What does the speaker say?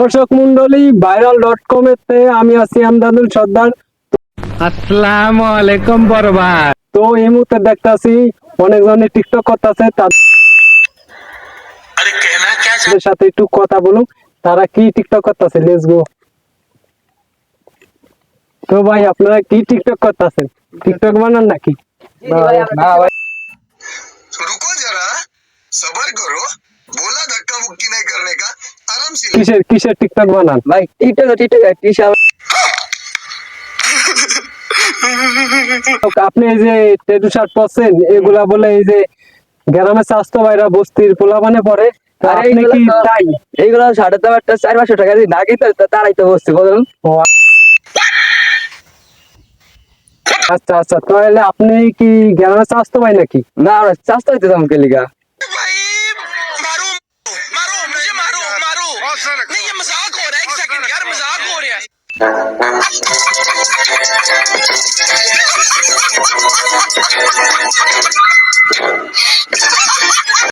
দর্শক মন্ডলী viral.com এতে আমি আছি আমদাদুল সর্দার। আসসালামু আলাইকুম বড় ভাই। তো এই মুহূর্তে দেখতাছি অনেকজনে টিকটক করতেছে, তাদের সাথে একটু কথা বলুন তারা কি টিকটক করতেছে। Let's go. তো ভাই আপনারা কি টিকটক করতেছেন? টিকটক বানান নাকি? না ভাই, रुको जरा सबर करो बोला धक्का मुक्की नहीं करने का आराम से কিসের কিসের টিকটক বানান? ভাই টিকটক টিশার্ট আপনি এই যে ট্যাটু শার্ট পরছেন, এগুলা বলে এই যে গ্রামের স্বাস্থ্য ভাইরা বস্তির পোলাপানে পরে, তো আরে আপনি কি তাই? এইগুলো সাড়ে দাম একটা 400-500 টাকা দিয়ে না কিনতে তারাই তো বসছে বলুন। ও আচ্ছা আচ্ছা, তাহলে আপনি কি গ্রামের স্বাস্থ্য ভাই নাকি? না আমরা চাষতে হইতে দাম কেলিগা। भाई मारो मारो मुझे मारो मारो नहीं ये मजाक हो रहा है एक सेकंड यार मजाक हो रहा है